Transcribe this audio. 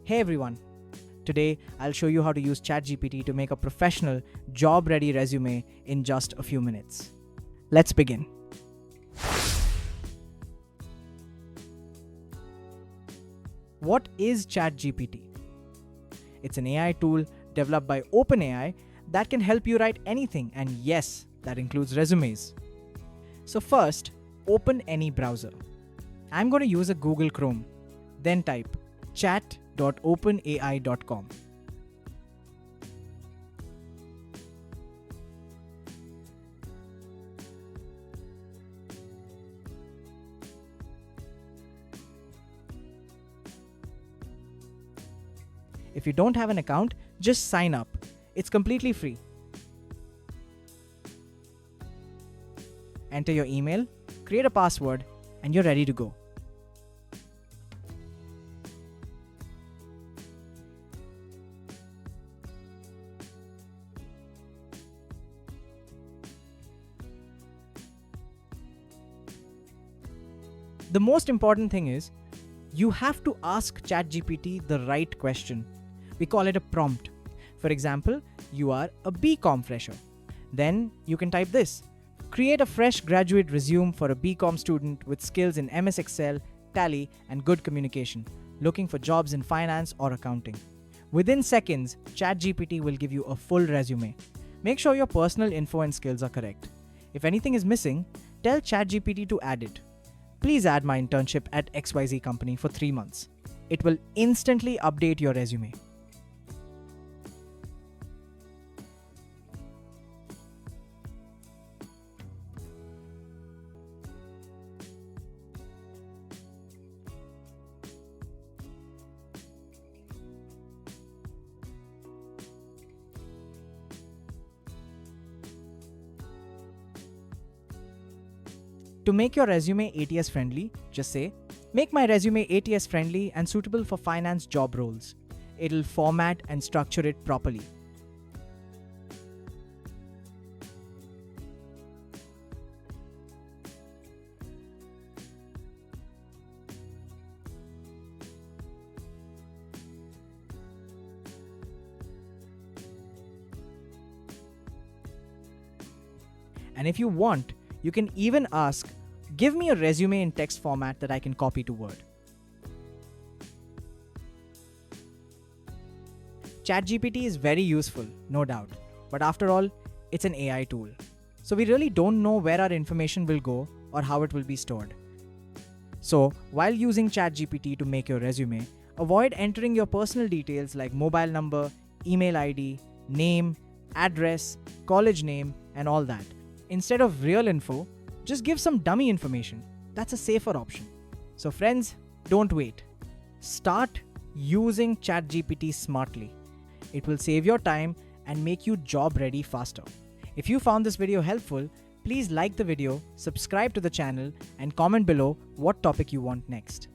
Hey everyone, today I'll show you how to use ChatGPT to make a professional, job-ready resume in just a few minutes. Let's begin. What is ChatGPT? It's an AI tool developed by OpenAI that can help you write anything, and yes, that includes resumes. So first, open any browser. I'm going to use a Google Chrome. Then type chat.openai.com. If you don't have an account, just sign up. It's completely free. Enter your email, create a password, and you're ready to go. The most important thing is, you have to ask ChatGPT the right question. We call it a prompt. For example, you are a BCom fresher. Then you can type this. Create a fresh graduate resume for a BCom student with skills in MS Excel, Tally, and good communication, looking for jobs in finance or accounting. Within seconds, ChatGPT will give you a full resume. Make sure your personal info and skills are correct. If anything is missing, tell ChatGPT to add it. Please add my internship at XYZ company for 3 months. It will instantly update your resume. To make your resume ATS-friendly, just say, make my resume ATS-friendly and suitable for finance job roles. It'll format and structure it properly. And if you want, you can even ask, give me a resume in text format that I can copy to Word. ChatGPT is very useful, no doubt. But after all, it's an AI tool. So we really don't know where our information will go or how it will be stored. So while using ChatGPT to make your resume, avoid entering your personal details like mobile number, email ID, name, address, college name, and all that. Instead of real info, just give some dummy information. That's a safer option. So friends, don't wait. Start using ChatGPT smartly. It will save your time and make you job ready faster. If you found this video helpful, please like the video, subscribe to the channel, and comment below what topic you want next.